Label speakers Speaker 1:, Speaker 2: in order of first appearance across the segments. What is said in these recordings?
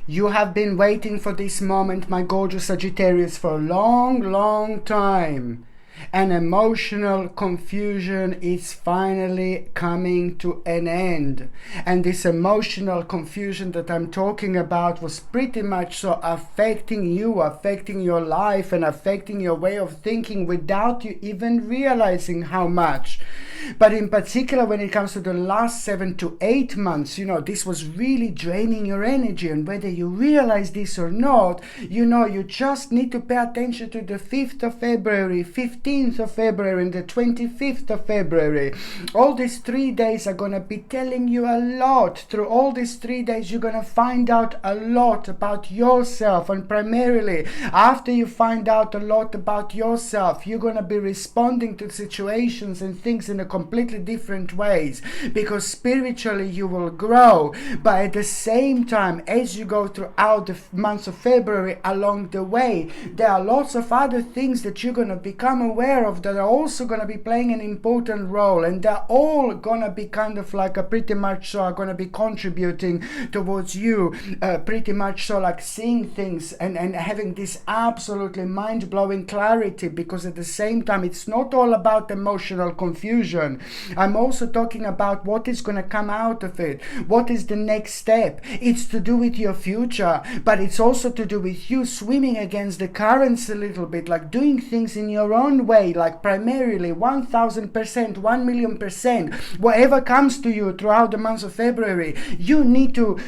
Speaker 1: You have been waiting for this moment, my gorgeous Sagittarius, for a long time. And emotional confusion is finally coming to an end. And this emotional confusion that I'm talking about was pretty much so affecting you, affecting your life, and affecting your way of thinking without you even realizing how much. But in particular, when it comes to the last 7 to 8 months, this was really draining your energy. And whether you realize this or not, you just need to pay attention to the 5th of February, 15th of February, and the 25th of February. All these 3 days are going to be telling you a lot. Through all these 3 days, you're going to find out a lot about yourself. And primarily, after you find out a lot about yourself, you're going to be responding to situations and things in a completely different ways, because spiritually you will grow. But at the same time, as you go throughout the months of February, along the way, there are lots of other things that you're going to become aware of that are also going to be playing an important role, and they're all going to be kind of like pretty much so are going to be contributing towards you, pretty much so like seeing things and having this absolutely mind-blowing clarity. Because at the same time, it's not all about emotional confusion. I'm also talking about what is going to come out of it. What is the next step? It's to do with your future, but it's also to do with you swimming against the currents a little bit, like doing things in your own way, like primarily 1000%, 1,000,000%, whatever comes to you throughout the months of February. You need to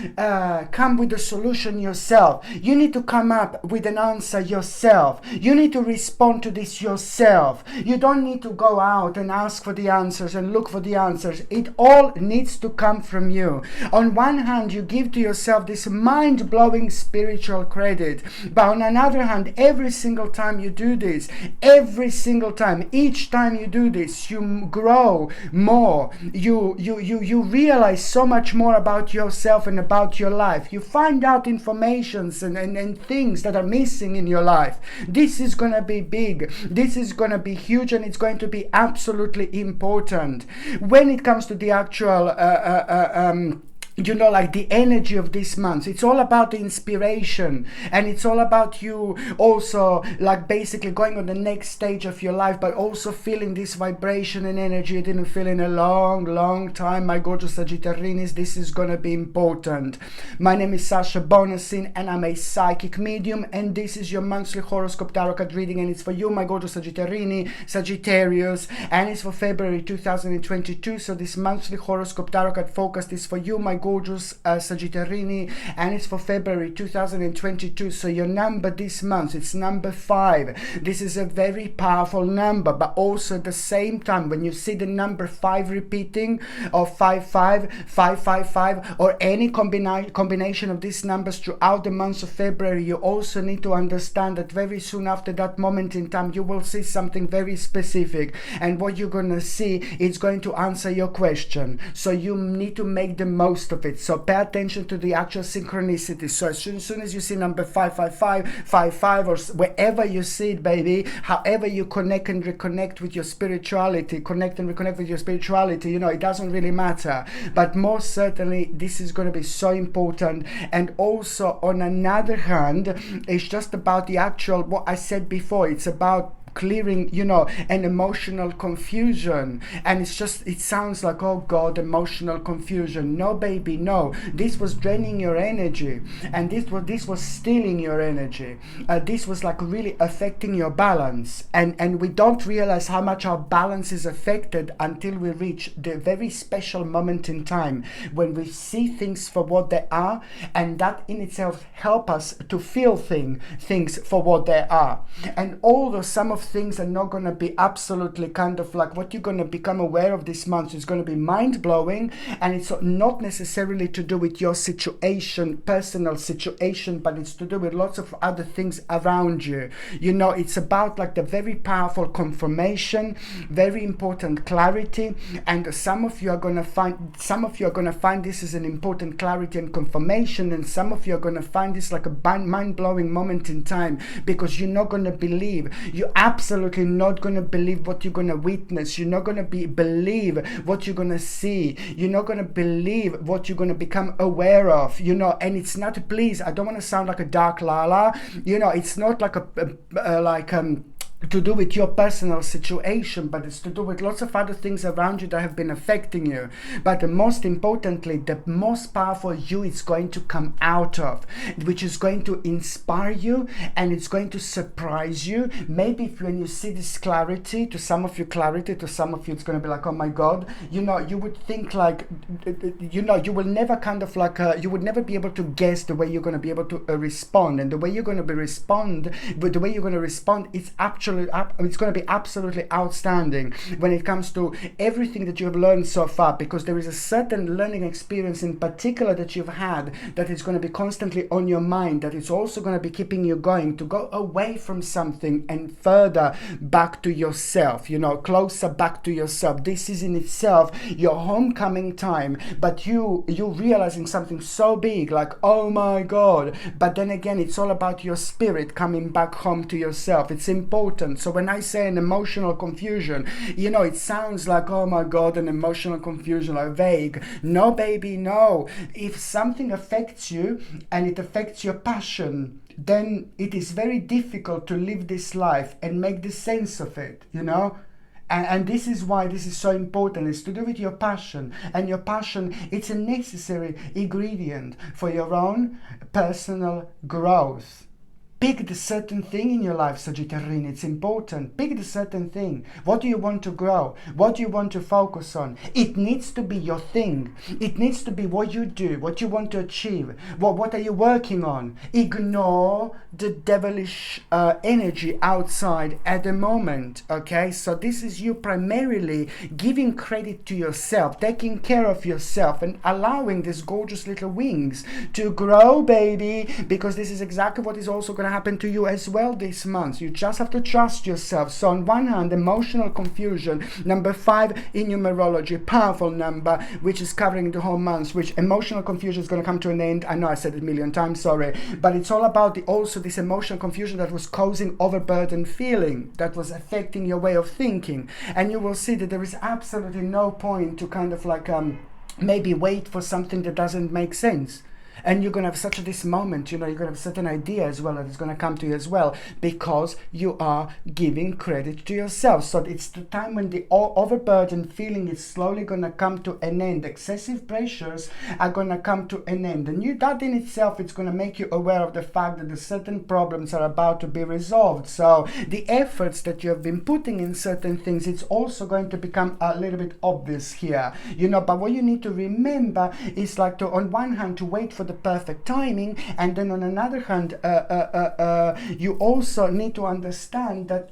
Speaker 1: come with a solution yourself. You need to come up with an answer yourself. You need to respond to this yourself. You don't need to go out and ask for the answers and look for the answers. It all needs to come from you. On one hand, you give to yourself this mind-blowing spiritual credit, but on another hand, every single time you do this, every single time, each time you do this, you grow more. You realize so much more about yourself and about your life. You find out informations and things that are missing in your life. This is going to be big. This is going to be huge, and it's going to be absolutely important. When it comes to the actual like the energy of this month, it's all about the inspiration, and it's all about you also like basically going on the next stage of your life, but also feeling this vibration and energy you didn't feel in a long time, my gorgeous Sagittarius. This is going to be important. My name is Sasha Bonasin, and I'm a psychic medium, and this is your monthly horoscope tarot card reading, and it's for you, my gorgeous Sagittarius, and it's for February 2022. So this monthly horoscope tarot card focus is for you, my gorgeous Sagittarius, and it's for February 2022. So your number this month, it's number 5. This is a very powerful number, but also at the same time, when you see the number 5 repeating, or 55, 555, or any combination of these numbers throughout the months of February, you also need to understand that very soon after that moment in time, you will see something very specific, and what you're going to see is going to answer your question. So you need to make the most of it. So pay attention to the actual synchronicity. So as soon as you see number 555, 55, or wherever you see it, baby, however you connect and reconnect with your spirituality, it doesn't really matter. But most certainly, this is going to be so important. And also, on another hand, it's just about the actual, what I said before, it's about clearing, an emotional confusion. And it sounds like, oh God, emotional confusion. No, baby, no. This was draining your energy, and this was stealing your energy. This was like really affecting your balance, and we don't realize how much our balance is affected until we reach the very special moment in time when we see things for what they are, and that in itself help us to feel things for what they are. And although some of things are not going to be absolutely kind of like what you're going to become aware of this month is going to be mind-blowing, and it's not necessarily to do with your situation, personal situation, but it's to do with lots of other things around you. It's about like the very powerful confirmation, very important clarity, and some of you are going to find this is an important clarity and confirmation, and some of you are going to find this like a mind-blowing moment in time, because you're not going to believe, you absolutely not going to believe what you're going to witness. You're not going to believe what you're going to see. You're not going to believe what you're going to become aware of, and it's not, please, I don't want to sound like a dark lala, it's not like to do with your personal situation, but it's to do with lots of other things around you that have been affecting you. But the most importantly, the most powerful you is going to come out of, which is going to inspire you, and it's going to surprise you. Maybe when you see this clarity, to some of you it's going to be like, oh my God, you would think like, you will never kind of like, you would never be able to guess the way you're going to be able to respond, and the way you're going to respond, it's going to be absolutely outstanding when it comes to everything that you have learned so far, because there is a certain learning experience in particular that you've had that is going to be constantly on your mind, that it's also going to be keeping you going to go away from something and further back to yourself, closer back to yourself. This is in itself your homecoming time, but you're realizing something so big, like, oh my God. But then again, it's all about your spirit coming back home to yourself. It's important. So when I say an emotional confusion, it sounds like, oh my God, an emotional confusion, like vague. No, baby, no. If something affects you and it affects your passion, then it is very difficult to live this life and make the sense of it, And this is why this is so important. It's to do with your passion. And your passion, it's a necessary ingredient for your own personal growth. Pick the certain thing in your life, Sagittarius. It's important. Pick the certain thing. What do you want to grow? What do you want to focus on? It needs to be your thing. It needs to be what you do, what you want to achieve. What are you working on? Ignore the devilish energy outside at the moment. Okay, so this is you primarily giving credit to yourself, taking care of yourself, and allowing these gorgeous little wings to grow, baby, because this is exactly what is also going to happen to you as well this month. You just have to trust yourself. So on one hand, emotional confusion, number 5 in numerology, powerful number, which is covering the whole month, which emotional confusion is going to come to an end. I know I said it a million times, sorry, but it's all about also this emotional confusion that was causing overburdened feeling, that was affecting your way of thinking. And you will see that there is absolutely no point to kind of like maybe wait for something that doesn't make sense. And you're going to have such this moment, you're going to have a certain idea as well that is going to come to you as well, because you are giving credit to yourself. So it's the time when the overburdened feeling is slowly going to come to an end. Excessive pressures are going to come to an end. And that in itself, it's going to make you aware of the fact that the certain problems are about to be resolved. So the efforts that you have been putting in certain things, it's also going to become a little bit obvious here. But what you need to remember is like to, on one hand, to wait for the perfect timing, and then on another hand, you also need to understand that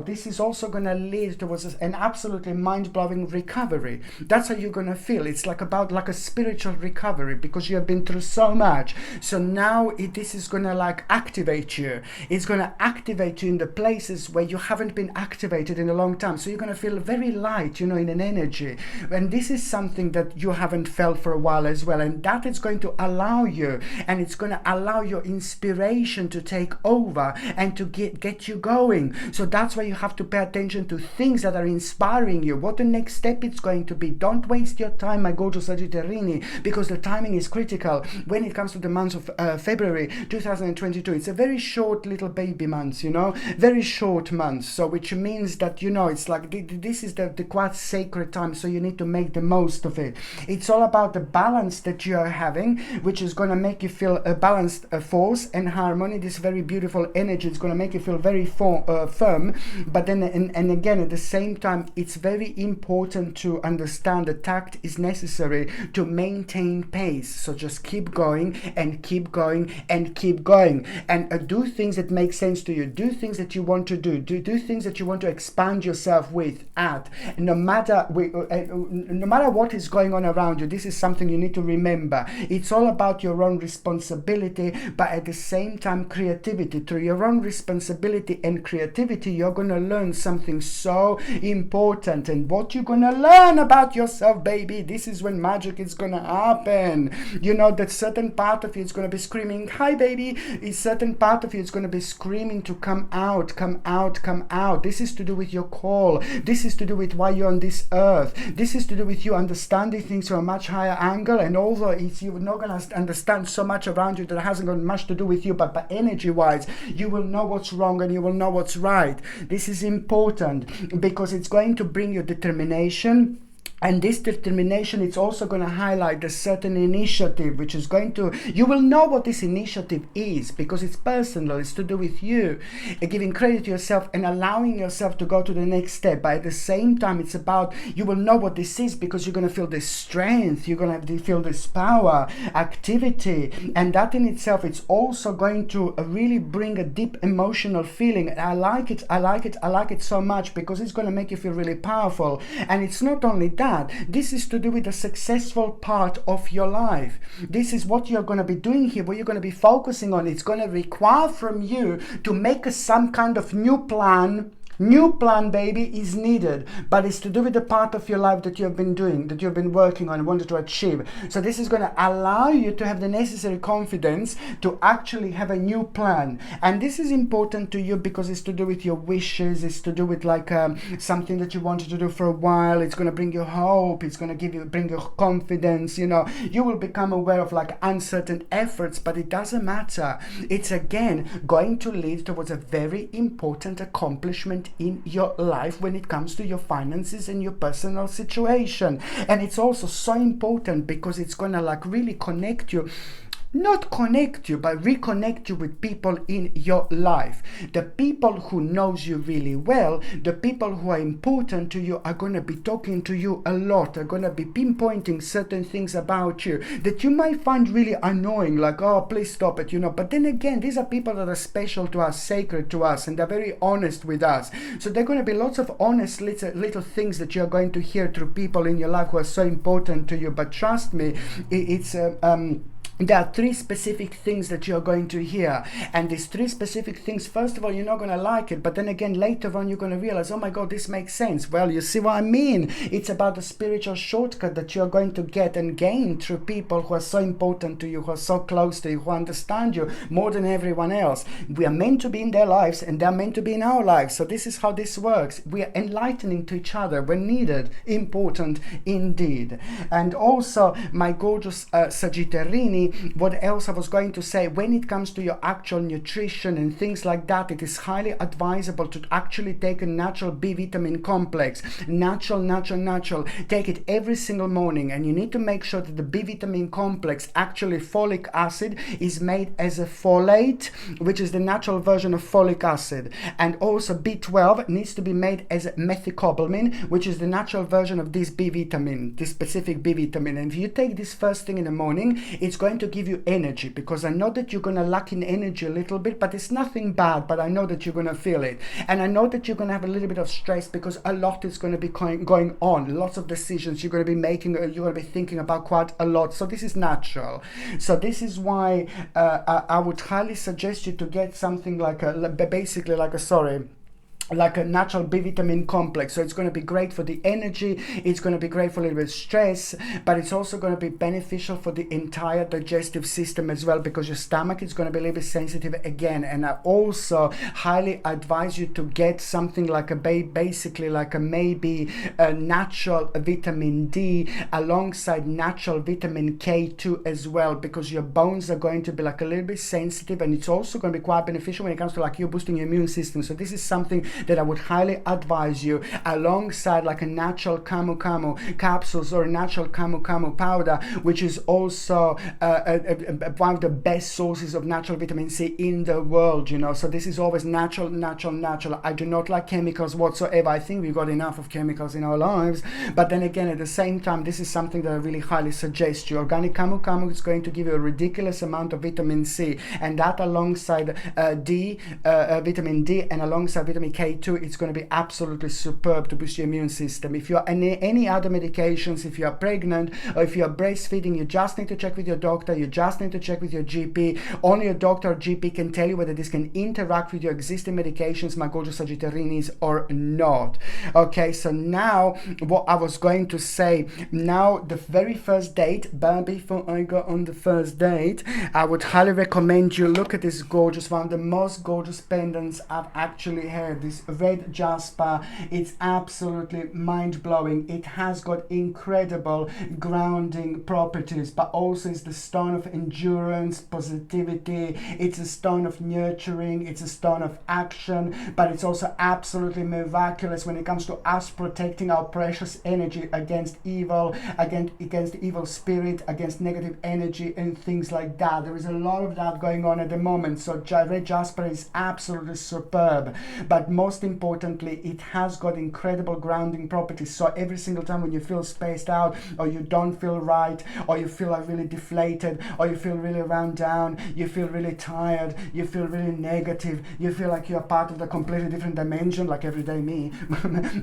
Speaker 1: this is also going to lead towards an absolutely mind-blowing recovery. That's how you're going to feel. It's like about like a spiritual recovery, because you have been through so much. So now this is going to like activate you. It's going to activate you in the places where you haven't been activated in a long time. So you're going to feel very light, in an energy, and this is something that you haven't felt for a while as well, and that is going to allow you, and it's going to allow your inspiration to take over and to get you going. So that's why you have to pay attention to things that are inspiring you. What the next step is going to be. Don't waste your time, my gorgeous Sagittarius, because the timing is critical when it comes to the month of February 2022. It's a very short little baby month, very short month. So which means that it's like this is the quite sacred time, so you need to make the most of it. It's all about the balance that you are having, which is going to make you feel a balanced force and harmony. This very beautiful energy is going to make you feel very firm. But then and again, at the same time, it's very important to understand that tact is necessary to maintain pace. So just keep going and keep going and keep going, and do things that make sense to you. Do things that you want to do things that you want to expand yourself with at, no matter what is going on around you. This is something you need to remember. It's all about about your own responsibility, but at the same time creativity. Through your own responsibility and creativity, you're going to learn something so important. And what you're going to learn about yourself, baby, this is when magic is going to happen. You know that certain part of you is going to be screaming, hi baby. A certain part of you is going to be screaming to come out, come out, come out. This is to do with your call. This is to do with why you're on this earth. This is to do with you understanding things from a much higher angle. And although you're not going to understand so much around you that hasn't got much to do with you, but energy wise, you will know what's wrong and you will know what's right. This is important because it's going to bring you determination. And this determination, it's also going to highlight a certain initiative, which is going to, you will know what this initiative is because it's personal, it's to do with you, giving credit to yourself and allowing yourself to go to the next step. But at the same time, it's about, you will know what this is because you're going to feel this strength, you're going to feel this power, activity. And that in itself, it's also going to really bring a deep emotional feeling. And I like it, I like it, I like it so much because it's going to make you feel really powerful. And it's not only that, this is to do with the successful part of your life. This is what you're going to be doing here, what you're going to be focusing on. It's going to require from you to make some kind of new plan. New plan, baby, is needed, but it's to do with the part of your life that you have been doing, that you've been working on and wanted to achieve. So this is going to allow you to have the necessary confidence to actually have a new plan. And this is important to you because it's to do with your wishes. It's to do with like something that you wanted to do for a while. It's going to bring you hope. It's going to bring you confidence. You know, you will become aware of like uncertain efforts, but it doesn't matter. It's again going to lead towards a very important accomplishment in your life when it comes to your finances and your personal situation. And it's also so important because it's gonna like really connect you, not connect you, but reconnect you with people in your life. The people who knows you really well, the people who are important to you are going to be talking to you a lot, are going to be pinpointing certain things about you that you might find really annoying, like, oh, please stop it, you know. But then again, these are people that are special to us, sacred to us, and they're very honest with us. So there are going to be lots of honest little things that you're going to hear through people in your life who are so important to you. But trust me, there are three specific things that you're going to hear. And these three specific things, first of all, you're not going to like it. But then again, later on, you're going to realize, oh my God, this makes sense. Well, you see what I mean? It's about the spiritual shortcut that you're going to get and gain through people who are so important to you, who are so close to you, who understand you more than everyone else. We are meant to be in their lives and they're meant to be in our lives. So this is how this works. We are enlightening to each other when needed. Important indeed. And also, my gorgeous Sagittarini, what else I was going to say, when it comes to your actual nutrition and things like that, it is highly advisable to actually take a natural B vitamin complex. Natural. Take it every single morning, and you need to make sure that the B vitamin complex, actually folic acid, is made as a folate, which is the natural version of folic acid. And also B12 needs to be made as methylcobalamin, which is the natural version of this B vitamin, this specific B vitamin. And if you take this first thing in the morning, it's going to give you energy, because I know that you're going to lack in energy a little bit, but it's nothing bad, but I know that you're going to feel it. And I know that you're going to have a little bit of stress because a lot is going to be going on, lots of decisions you're going to be making, you're going to be thinking about quite a lot. So this is natural. So this is why I would highly suggest you to get something like like a natural B vitamin complex. So it's going to be great for the energy, it's going to be great for a little bit of stress, but it's also going to be beneficial for the entire digestive system as well, because your stomach is going to be a little bit sensitive again. And I also highly advise you to get something like maybe a natural vitamin D alongside natural vitamin K2 as well, because your bones are going to be like a little bit sensitive, and it's also going to be quite beneficial when it comes to like you boosting your immune system. So this is something that I would highly advise you, alongside like a natural camu capsules or a natural camu powder, which is also one of the best sources of natural vitamin C in the world, you know. So this is always natural. I do not like chemicals whatsoever. I think we've got enough of chemicals in our lives, but then again, at the same time, this is something that I really highly suggest you. Organic camu is going to give you a ridiculous amount of vitamin C, and that alongside vitamin D and alongside vitamin K K2, it's going to be absolutely superb to boost your immune system. If you're on any other medications, if you're pregnant or if you're breastfeeding, you just need to check with your doctor, you just need to check with your GP. Only your doctor or GP can tell you whether this can interact with your existing medications, my gorgeous Sagittarians, or not. Okay, so now what I was going to say, now the very first date, but before I go on the first date, I would highly recommend you look at this gorgeous, one of the most gorgeous pendants I've actually had, this red jasper. It's absolutely mind-blowing. It has got incredible grounding properties, but also it's the stone of endurance, positivity. It's a stone of nurturing, it's a stone of action, but it's also absolutely miraculous when it comes to us protecting our precious energy against evil, against evil spirit, against negative energy and things like that. There is a lot of that going on at the moment. So red jasper is absolutely superb, but most importantly, it has got incredible grounding properties. So every single time when you feel spaced out, or you don't feel right, or you feel like really deflated, or you feel really run down, you feel really tired, you feel really negative, you feel like you're part of the completely different dimension, like everyday me.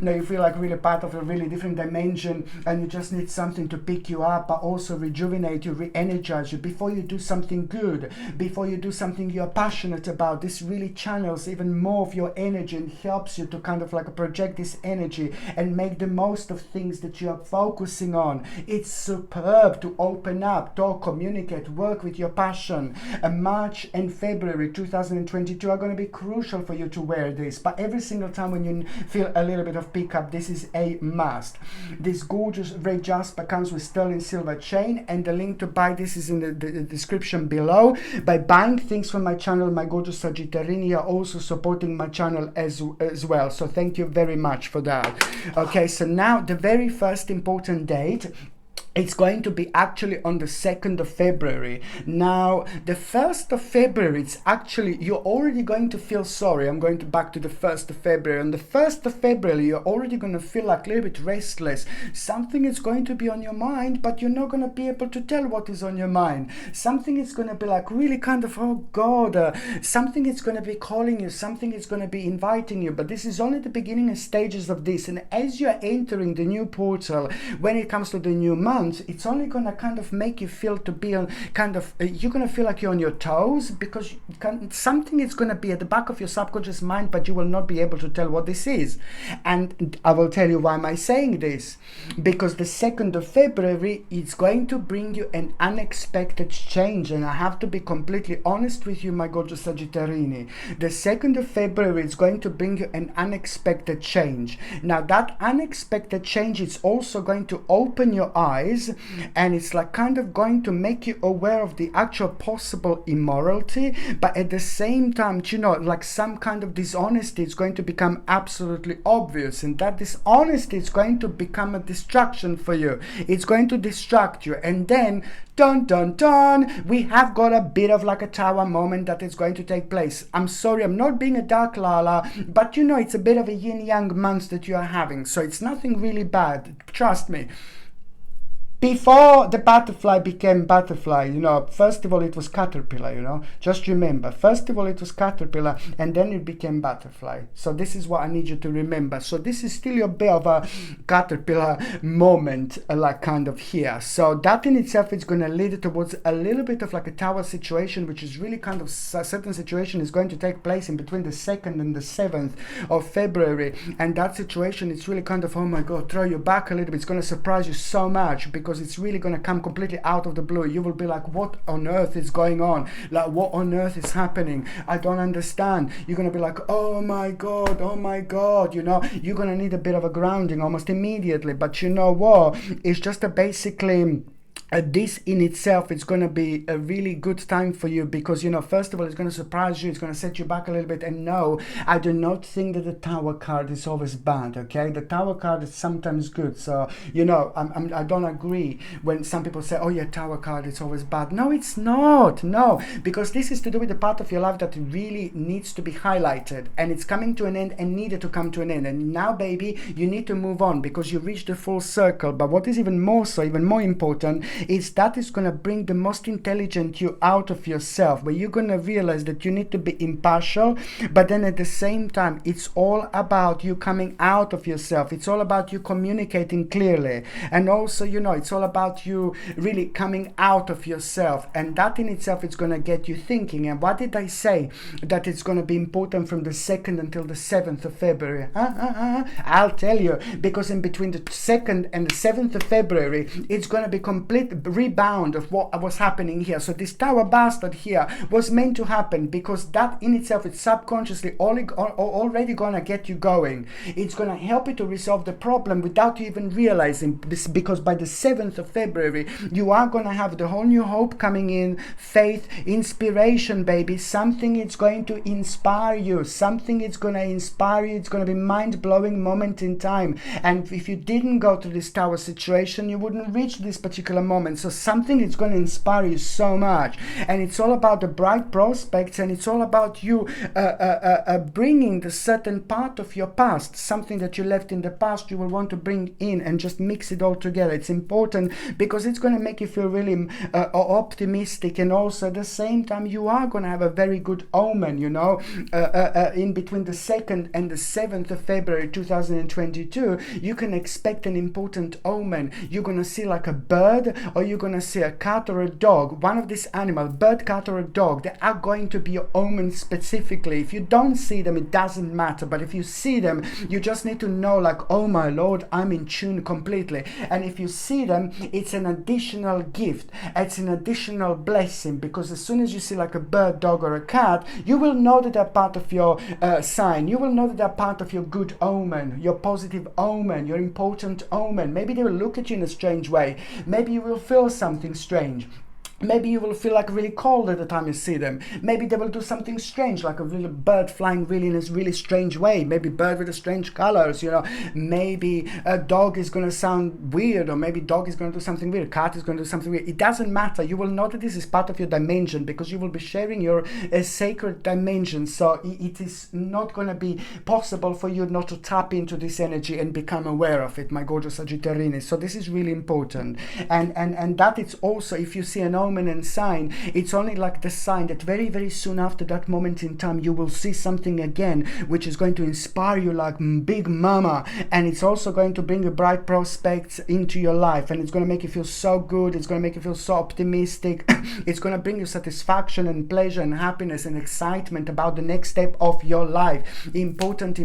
Speaker 1: No, you feel like really part of a really different dimension, and you just need something to pick you up, but also rejuvenate you, re-energize you before you do something good, before you do something you're passionate about. This really channels even more of your energy and helps you to kind of like project this energy and make the most of things that you are focusing on. It's superb to open up, talk, communicate, work with your passion. March and February 2022 are going to be crucial for you to wear this, but every single time when you feel a little bit of pickup, this is a must. This gorgeous red jasper comes with sterling silver chain, and the link to buy this is in the description below. By buying things from my channel, my gorgeous Sagittarian, you're also supporting my channel as well, so thank you very much for that. Okay, so now the very first important date, it's going to be actually on the 2nd of February. Now, the 1st of February, it's actually, you're already going to feel sorry. I'm going to back to the 1st of February. On the 1st of February, you're already going to feel like a little bit restless. Something is going to be on your mind, but you're not going to be able to tell what is on your mind. Something is going to be like really kind of, oh God, something is going to be calling you, something is going to be inviting you, but this is only the beginning stages of this. And as you're entering the new portal, when it comes to the new month, it's only going to kind of make you feel to be on kind of, you're going to feel like you're on your toes, because something is going to be at the back of your subconscious mind, but you will not be able to tell what this is. And I will tell you why am I saying this, because the 2nd of February is going to bring you an unexpected change, and I have to be completely honest with you, my gorgeous Sagittarini. The 2nd of February is going to bring you an unexpected change. Now that unexpected change is also going to open your eyes, and it's like kind of going to make you aware of the actual possible immorality, but at the same time, you know, like some kind of dishonesty is going to become absolutely obvious, and that dishonesty is going to become a distraction for you. It's going to distract you, and then dun dun dun, we have got a bit of like a tower moment that is going to take place. I'm sorry, I'm not being a dark Lala, but you know, it's a bit of a yin-yang month that you are having, so it's nothing really bad, trust me. Before the butterfly became butterfly, you know, first of all it was caterpillar, you know, just remember, first of all it was caterpillar, and then it became butterfly. So this is what I need you to remember. So this is still a bit of a caterpillar moment, like kind of here. So that in itself is going to lead towards a little bit of like a tower situation, which is really kind of a certain situation is going to take place in between the 2nd and the 7th of February. And that situation, it's really kind of, oh my God, throw you back a little bit. It's going to surprise you so much, because it's really going to come completely out of the blue. You will be like, what on earth is going on? Like, what on earth is happening? I don't understand. You're going to be like, oh my God, you know, you're going to need a bit of a grounding almost immediately. But you know what? It's just a basically this in itself is going to be a really good time for you, because, you know, first of all, it's going to surprise you, it's going to set you back a little bit. And no, I do not think that the Tower card is always bad, okay? The Tower card is sometimes good. So, you know, I don't agree when some people say, oh yeah, Tower card is always bad. No, it's not. No, because this is to do with the part of your life that really needs to be highlighted, and it's coming to an end and needed to come to an end. And now, baby, you need to move on, because you reached the full circle. But what is even more so, even more important, that is going to bring the most intelligent you out of yourself, where you're going to realize that you need to be impartial, but then at the same time, it's all about you coming out of yourself. It's all about you communicating clearly. And also, it's all about you really coming out of yourself. And that in itself is going to get you thinking. And what did I say? That it's going to be important from the 2nd until the 7th of February. I'll tell you, because in between the 2nd and the 7th of February, it's going to be complete rebound of what was happening here. So this Tower Bastard here was meant to happen, because that in itself is subconsciously already going to get you going. It's going to help you to resolve the problem without you even realizing, because by the 7th of February, you are going to have the whole new hope coming in, faith, inspiration, baby. Something is going to inspire you. Something is going to inspire you. It's going to be mind-blowing moment in time. And if you didn't go through this tower situation, you wouldn't reach this particular moment. So something is going to inspire you so much. And it's all about the bright prospects, and it's all about you bringing the certain part of your past, something that you left in the past, you will want to bring in and just mix it all together. It's important because it's going to make you feel really optimistic, and also at the same time you are going to have a very good omen, in between the 2nd and the 7th of February 2022. You can expect an important omen. You're going to see like a bird, or you're going to see a cat or a dog, one of these animals, bird, cat or a dog. They are going to be your omen specifically. If you don't see them, it doesn't matter, but if you see them, you just need to know, like, oh my Lord, I'm in tune completely. And if you see them, it's an additional gift, it's an additional blessing, because as soon as you see like a bird, dog or a cat, you will know that they're part of your sign. You will know that they're part of your good omen, your positive omen, your important omen. Maybe they will look at you in a strange way. Maybe you will feel something strange. Maybe you will feel like really cold at the time you see them. Maybe they will do something strange, like a little bird flying really in a really strange way. Maybe bird with a strange colors, Maybe a dog is going to sound weird, or maybe dog is going to do something weird. Cat is going to do something weird. It doesn't matter. You will know that this is part of your dimension, because you will be sharing your sacred dimension. So it is not going to be possible for you not to tap into this energy and become aware of it, my gorgeous Sagittarius. So this is really important. And that it's also, if you see an omen and sign, it's only like the sign that very, very soon after that moment in time, you will see something again, which is going to inspire you like big mama. And it's also going to bring a bright prospects into your life, and it's going to make you feel so good. It's going to make you feel so optimistic. It's going to bring you satisfaction and pleasure and happiness and excitement about the next step of your life. Important.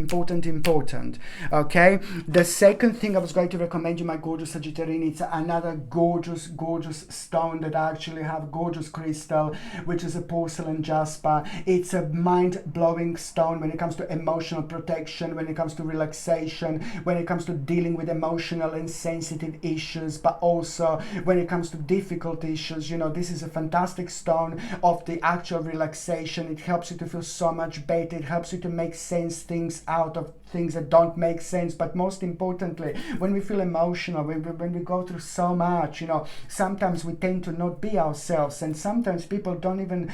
Speaker 1: Okay, the second thing I was going to recommend you, my gorgeous Sagittarius, it's another gorgeous stone that I actually have, gorgeous crystal, which is a porcelain jasper. It's a mind-blowing stone when it comes to emotional protection, when it comes to relaxation, when it comes to dealing with emotional and sensitive issues, but also when it comes to difficult issues. This is a fantastic stone of the actual relaxation. It helps you to feel so much better. It helps you to make sense things out of things that don't make sense. But most importantly, when we feel emotional, when we go through so much, sometimes we tend to not be ourselves, and sometimes people don't even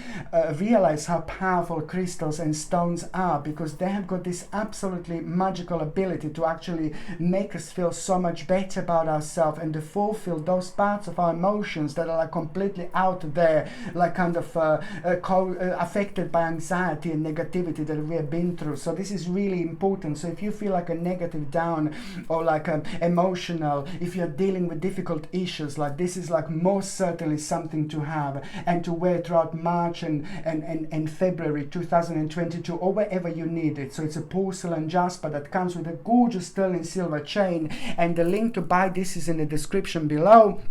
Speaker 1: realize how powerful crystals and stones are, because they have got this absolutely magical ability to actually make us feel so much better about ourselves, and to fulfill those parts of our emotions that are like completely out there, like kind of affected by anxiety and negativity that we have been through. So this is really important. So if you feel like a negative down, or like emotional, if you're dealing with difficult issues, like this is like most certainly something to have and to wear throughout March and February 2022, or wherever you need it. So it's a porcelain jasper that comes with a gorgeous sterling silver chain, and the link to buy this is in the description below.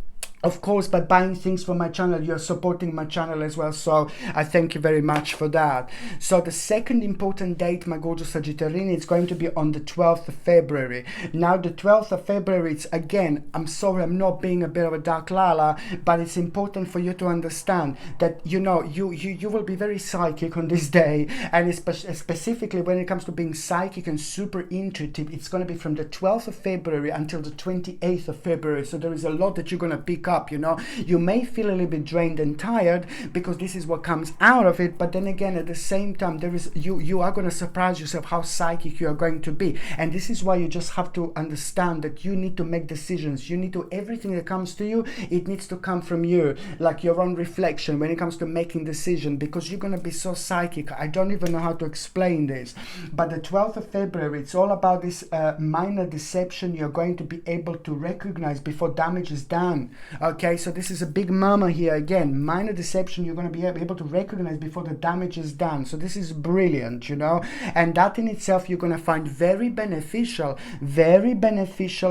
Speaker 1: Of course, by buying things from my channel, you're supporting my channel as well. So I thank you very much for that. So the second important date, my gorgeous Sagittarius, is going to be on the 12th of February. Now, the 12th of February, it's again, I'm sorry, I'm not being a bit of a dark lala, but it's important for you to understand that, you will be very psychic on this day. And specifically when it comes to being psychic and super intuitive, it's going to be from the 12th of February until the 28th of February. So there is a lot that you're going to pick up, you know. You may feel a little bit drained and tired because this is what comes out of it, but then again, at the same time, there is you are going to surprise yourself how psychic you are going to be. And this is why you just have to understand that you need to make decisions. You need to, everything that comes to you, it needs to come from you, like your own reflection when it comes to making decisions, because you're going to be so psychic. I don't even know how to explain this, but the 12th of February, it's all about this minor deception you're going to be able to recognize before damage is done. Okay, so this is a big murmur here again. Minor deception you're going to be able to recognize before the damage is done. So this is brilliant, you know, and that in itself you're going to find very beneficial,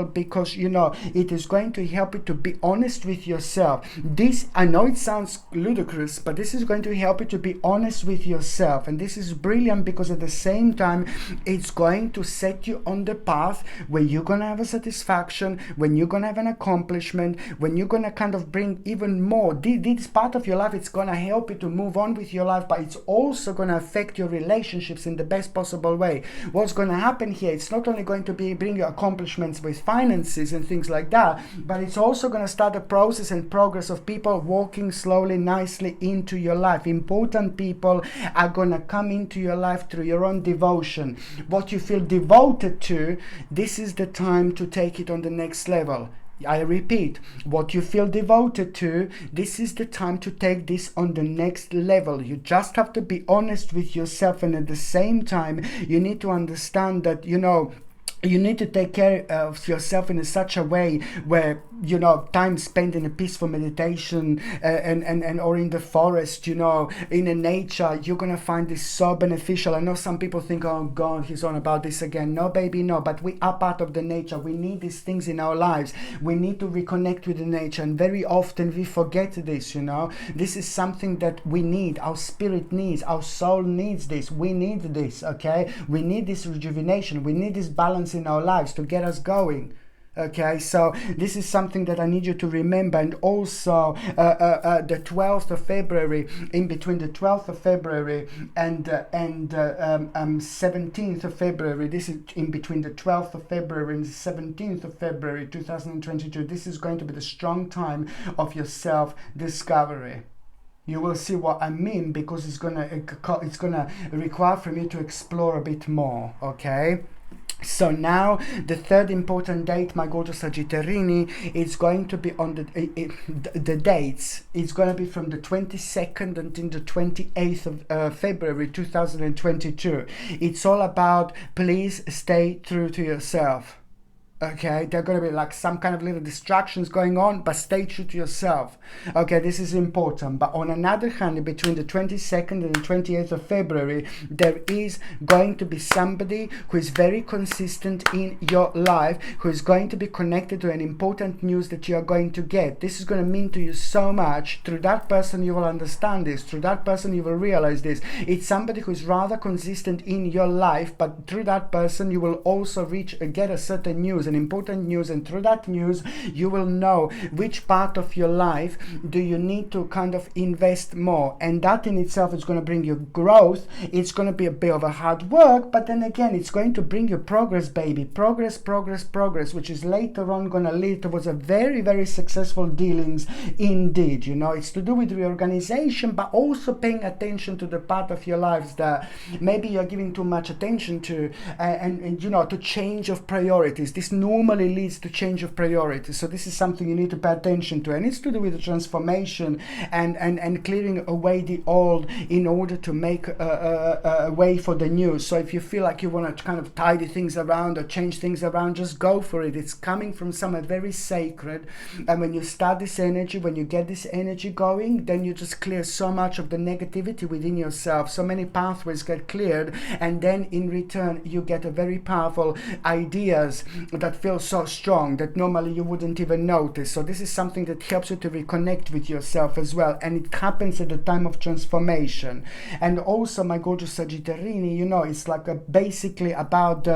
Speaker 1: because, you know, it is going to help you to be honest with yourself. This, I know it sounds ludicrous, but this is going to help you to be honest with yourself, and this is brilliant because at the same time it's going to set you on the path where you're going to have a satisfaction, when you're going to have an accomplishment, when you're going to kind of bring even more. This part of your life, it's going to help you to move on with your life, but it's also going to affect your relationships in the best possible way. What's going to happen here, it's not only going to be bring you accomplishments with finances and things like that, but it's also going to start a process and progress of people walking slowly, nicely into your life. Important people are going to come into your life through your own devotion. What you feel devoted to, this is the time to take it on the next level. I repeat, what you feel devoted to, this is the time to take this on the next level. You just have to be honest with yourself, and at the same time, you need to understand that, you know, you need to take care of yourself in such a way where, you know, time spent in a peaceful meditation and or in the forest, you know, in the nature, you're gonna find this so beneficial. I know some people think, oh God, he's on about this again. No, baby, no, but we are part of the nature. We need these things in our lives. We need to reconnect with the nature, and very often we forget this, you know. This is something that we need. Our spirit needs, our soul needs this. We need this, okay? We need this rejuvenation. We need this balance in our lives to get us going. Okay, so this is something that I need you to remember. And also the 12th of February, in between the 12th of February and 17th of February, this is in between the 12th of February and the 17th of February 2022, this is going to be the strong time of your self-discovery. You will see what I mean, because it's gonna require from you to explore a bit more, okay? So now the third important date, my gorgeous Sagittarini, is going to be on the dates. It's going to be from the 22nd until the 28th of February 2022. It's all about, please stay true to yourself. Okay, there are going to be like some kind of little distractions going on, but stay true to yourself. Okay, this is important. But on another hand, between the 22nd and the 28th of February, there is going to be somebody who is very consistent in your life, who is going to be connected to an important news that you are going to get. This is going to mean to you so much. Through that person, you will understand this. Through that person, you will realize this. It's somebody who is rather consistent in your life, but through that person, you will also get a certain news, an important news, and through that news you will know which part of your life do you need to kind of invest more, and that in itself is going to bring you growth. It's going to be a bit of a hard work, but then again it's going to bring you progress, baby. Progress, which is later on going to lead towards a very, very successful dealings indeed. You know, it's to do with reorganization, but also paying attention to the part of your lives that maybe you're giving too much attention to, and you know, to change of priorities. This normally leads to change of priorities. So this is something you need to pay attention to, and it's to do with the transformation and clearing away the old in order to make a way for the new. So if you feel like you want to kind of tidy things around or change things around, just go for it. It's coming from somewhere very sacred, and when you start this energy, when you get this energy going, then you just clear so much of the negativity within yourself. So many pathways get cleared, and then in return you get a very powerful ideas that feel so strong that normally you wouldn't even notice. So this is something that helps you to reconnect with yourself as well, and it happens at the time of transformation. And also, my gorgeous Sagittarini, you know, it's like basically about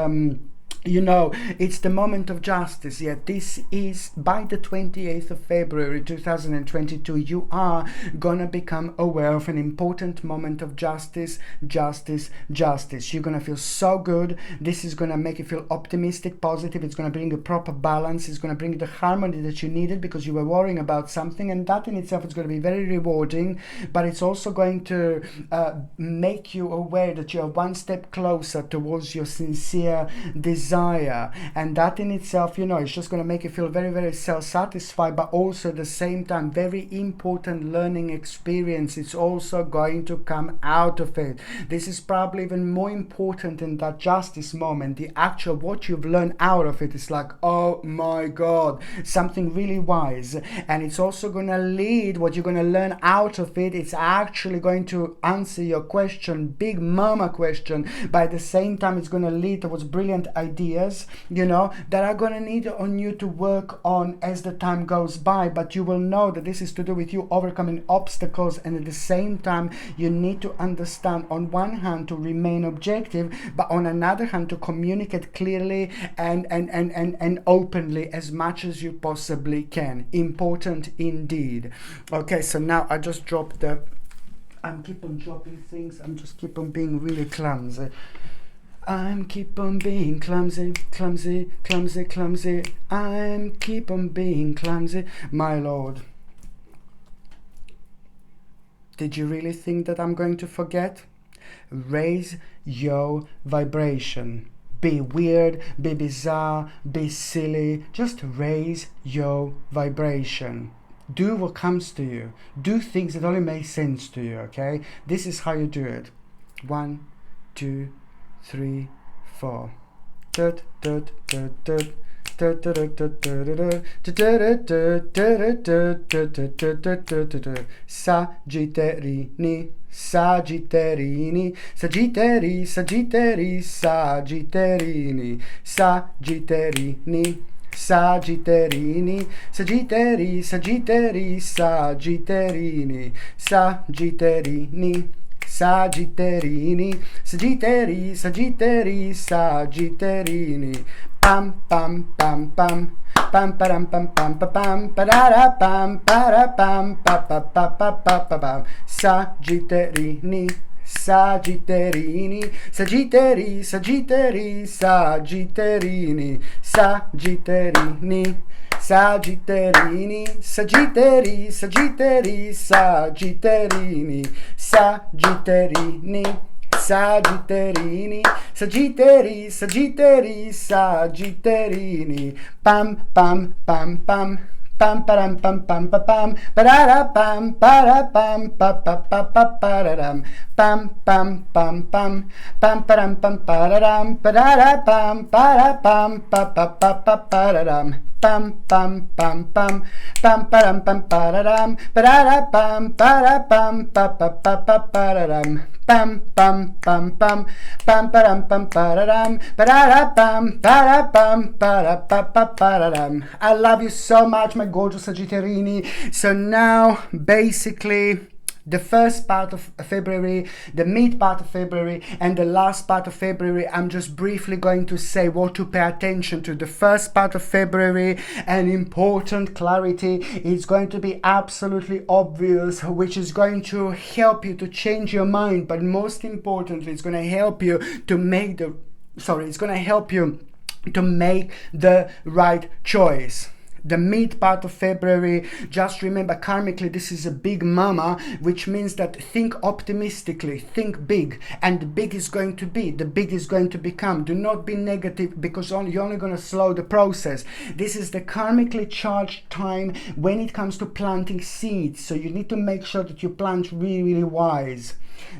Speaker 1: You know, it's the moment of justice. Yeah, this is by the 28th of February 2022. You are gonna become aware of an important moment of justice, justice, justice. You're gonna feel so good. This is gonna make you feel optimistic, positive. It's gonna bring a proper balance. It's gonna bring the harmony that you needed because you were worrying about something, and that in itself is gonna be very rewarding. But it's also going to make you aware that you're one step closer towards your sincere desire. And that in itself, you know, it's just going to make you feel very, very self-satisfied, but also at the same time very important learning experience. It's also going to come out of it. This is probably even more important in that justice moment. The actual what you've learned out of it is like, oh my god, something really wise. And it's also going to lead what you're going to learn out of it. It's actually going to answer your question, big mama question, but at the same time it's going to lead towards brilliant ideas, you know, that are going to need on you to work on as the time goes by. But you will know that this is to do with you overcoming obstacles, and at the same time you need to understand, on one hand, to remain objective, but on another hand to communicate clearly and openly as much as you possibly can. Important indeed. Okay, so now I just dropped the I'm keep on dropping things. I'm just keep on being really clumsy. I'm keep on being clumsy, clumsy, clumsy, clumsy. I'm keep on being clumsy, my lord. Did you really think that I'm going to forget? Raise your vibration. Be weird, be bizarre, be silly. Just raise your vibration. Do what comes to you. Do things that only make sense to you, okay? This is how you do it. 1, 2, 3, 4. Sagittarini, Sagittarini, Sagittari, Sagittari, Sagittarini, Sagittarini, Sagittarini, Sagittari, Sagittari, Sagittarini, Sagittarini, Sagittarini, Sagittari, Sagittari, Sagittarini, pam pam pam pam. Pam param pam pam pam pam parara pam para pam pa pa pa pa pa pa pam. Sagittarini, Sagittarini, Sagittari, Sagittari, Sagittarini, Sagittarini, Sagittarini, Sagittari, Sagittari, Sagittarini, Sagittarini, Sagittarini, Sagittari, Sagittari, Sagittarini, pam pam pam pam. Pam param pam pam pam pam parara pam para pam pa pa pa pa pararam pam pam pam pam pam param pam pararam parara pam para pam pa pa pa pa pararam pam pam pam pam pam param pam pararam parara pam para pam pa pa pa pa pararam pam pam pam pam pam param pam pararam parara pam para pam para pa pa pararam. I love you so much, my gorgeous Sagittarini. So now basically the first part of February, the mid part of February, and the last part of February, I'm just briefly going to say what to pay attention to. The first part of February, an important clarity is going to be absolutely obvious, which is going to help you to change your mind, but most importantly, it's going to help you to make the right choice. The mid part of February, just remember karmically this is a big mama, which means that think optimistically, think big, and the big is going to be, the big is going to become. Do not be negative, because you're only going to slow the process. This is the karmically charged time when it comes to planting seeds, so you need to make sure that you plant really, really wise.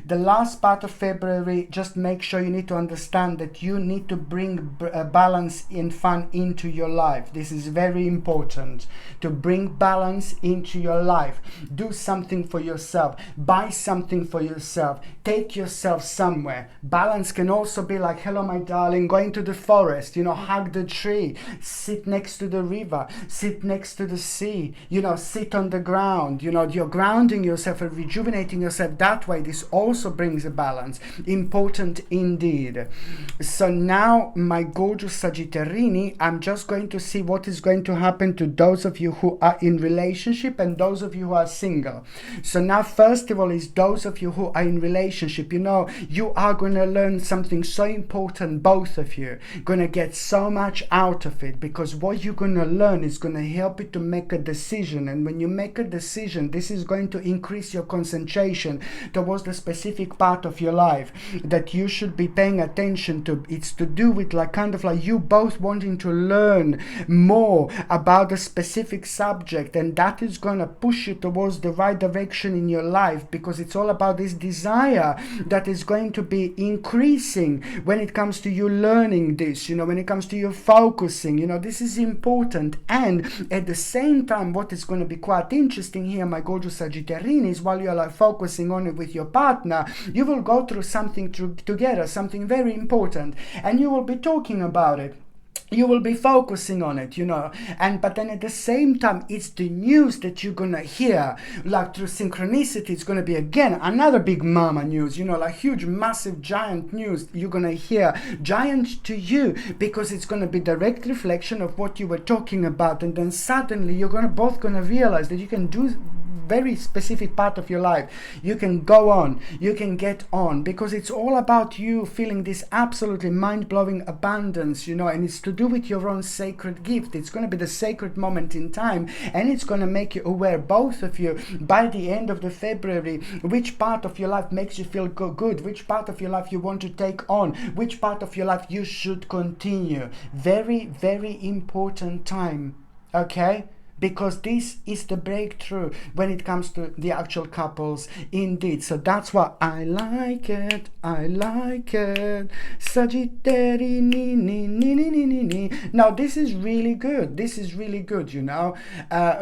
Speaker 1: The last part of February, just make sure you need to understand that you need to bring balance and fun into your life. This is very important, to bring balance into your life. Do something for yourself, buy something for yourself, take yourself somewhere. Balance can also be like, hello my darling, going to the forest, hug the tree, sit next to the river, sit next to the sea, sit on the ground. You're grounding yourself and rejuvenating yourself that way. This also brings a balance. Important indeed. So now, my gorgeous Sagittarini, I'm just going to see what is going to happen to those of you who are in relationship and those of you who are single. So now, first of all, is those of you who are in relationship. You know, you are going to learn something so important, both of you. Going to get so much out of it, because what you're going to learn is going to help you to make a decision. And when you make a decision, this is going to increase your concentration towards the specific part of your life that you should be paying attention to. It's to do with like kind of like you both wanting to learn more about a specific subject, and that is going to push you towards the right direction in your life, because it's all about this desire that is going to be increasing when it comes to you learning this, you know, when it comes to you focusing, you know, this is important. And at the same time, what is going to be quite interesting here, my gorgeous Sagittarian, is while you're like focusing on it with your partner, you will go through something together, something very important, and you will be talking about it. You will be focusing on it, you know, but then at the same time, it's the news that you're gonna hear, like through synchronicity. It's gonna be again another big mama news, you know, like huge, massive, giant news you're gonna hear, giant to you, because it's gonna be direct reflection of what you were talking about. And then suddenly you're both gonna realize that you can do very specific part of your life. You can go on, you can get on, because it's all about you feeling this absolutely mind-blowing abundance, you know, and it's to do with your own sacred gift. It's going to be the sacred moment in time, and it's going to make you aware, both of you, by the end of the February, which part of your life makes you feel good, which part of your life you want to take on, which part of your life you should continue. Very, very important time, okay? Because this is the breakthrough when it comes to the actual couples, indeed. So that's why I like it. I like it. Sagittarius. Now this is really good. This is really good, you know.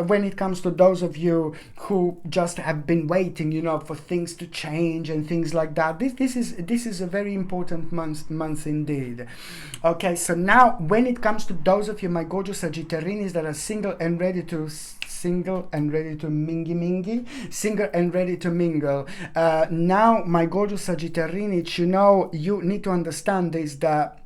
Speaker 1: When it comes to those of you who just have been waiting, you know, for things to change and things like that. This is a very important month indeed. Okay, so now when it comes to those of you, my gorgeous Sagittarians, that are single and ready to mingle. Now, my gorgeous Sagittarius, you know, you need to understand this, that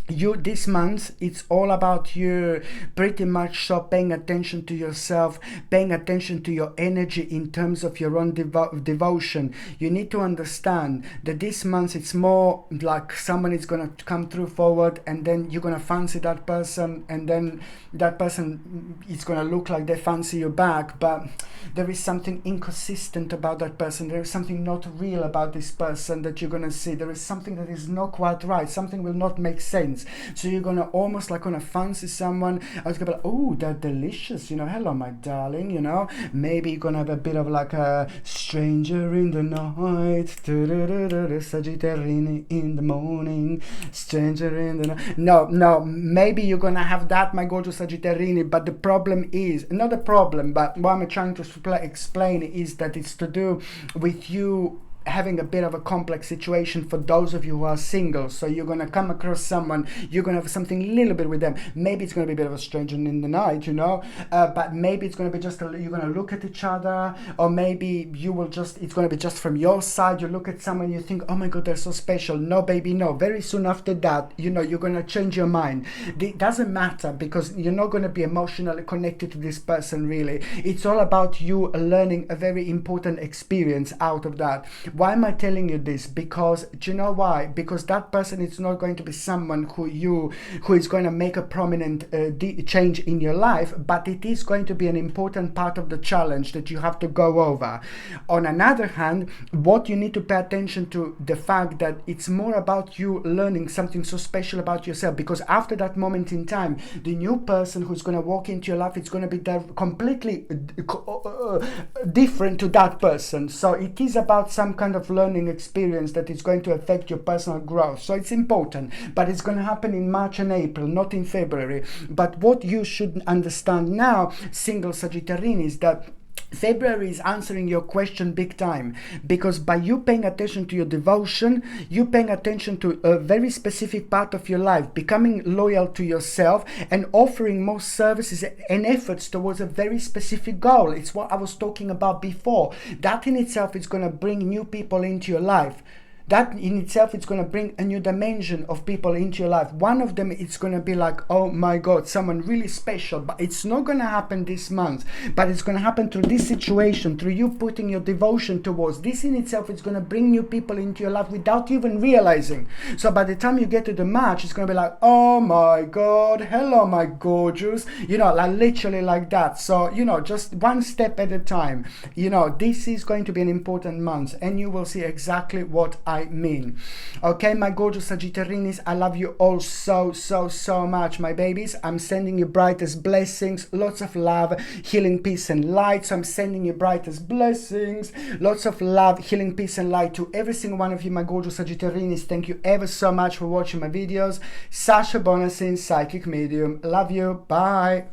Speaker 1: this month, it's all about you pretty much so paying attention to yourself, paying attention to your energy in terms of your own devotion. You need to understand that this month it's more like someone is going to come through forward, and then you're going to fancy that person, and then that person is going to look like they fancy you back, but there is something inconsistent about that person. There is something not real about this person that you're going to see. There is something that is not quite right. Something will not make sense. So you're gonna almost like gonna fancy someone. I was gonna be like, oh, they're delicious, you know, hello my darling, you know. Maybe you're gonna have a bit of like a stranger in the night, Sagittarius in the morning, stranger in the night. No, maybe you're gonna have that, my gorgeous Sagittarius, but the problem is, not a problem, but what I'm trying to explain is that it's to do with you having a bit of a complex situation for those of you who are single. So you're going to come across someone, you're going to have something a little bit with them. Maybe it's going to be a bit of a stranger in the night, you know, but maybe it's going to be just you're going to look at each other, or maybe it's going to be just from your side. You look at someone, you think, oh my God, they're so special. No, baby, no. Very soon after that, you know, you're going to change your mind. It doesn't matter, because you're not going to be emotionally connected to this person, really. It's all about you learning a very important experience out of that. Why am I telling you this? Because, do you know why? Because that person is not going to be someone who is going to make a prominent change in your life, but it is going to be an important part of the challenge that you have to go over. On another hand, what you need to pay attention to, the fact that it's more about you learning something so special about yourself, because after that moment in time, the new person who's going to walk into your life, it's going to be completely different to that person. So it is about some kind of learning experience that is going to affect your personal growth. So it's important, but it's going to happen in March and April, not in February. But what you should understand now, single Sagittarian, is that February is answering your question big time, because by you paying attention to your devotion, you paying attention to a very specific part of your life, becoming loyal to yourself and offering more services and efforts towards a very specific goal. It's what I was talking about before. That in itself is going to bring new people into your life. That in itself is going to bring a new dimension of people into your life. One of them, it's going to be like, oh my God, someone really special. But it's not going to happen this month. But it's going to happen through this situation, through you putting your devotion towards. This in itself is going to bring new people into your life without even realizing. So by the time you get to the March, it's going to be like, oh my God, hello my gorgeous. You know, like literally like that. So, you know, just one step at a time. You know, this is going to be an important month. And you will see exactly what I mean. Okay, my gorgeous Sagittarians, I love you all so much, my babies. I'm sending you brightest blessings, lots of love, healing, peace and light. So I'm sending you brightest blessings, lots of love, healing, peace and light to every single one of you, my gorgeous Sagittarians. Thank you ever so much for watching my videos. Sasha Bonasin, psychic medium. Love you. Bye.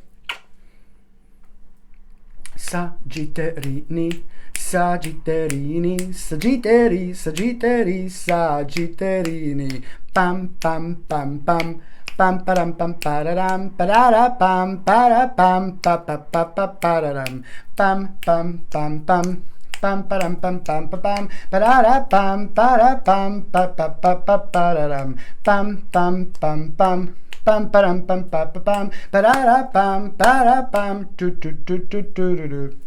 Speaker 1: Sagittarini, Sagittarini, Sagittari, Sagittari, Sagittarini. Pam pam pam pam. Pam param pam pararam parara pam para pam pa pa pa pa pararam pam pam pam pam. Pam param pam pam pam pam parara pam para pam pa pa pa pa pararam pam pam pam pam. Pam param pam pam pam parara pam para pam tu tu tu tu tu tu.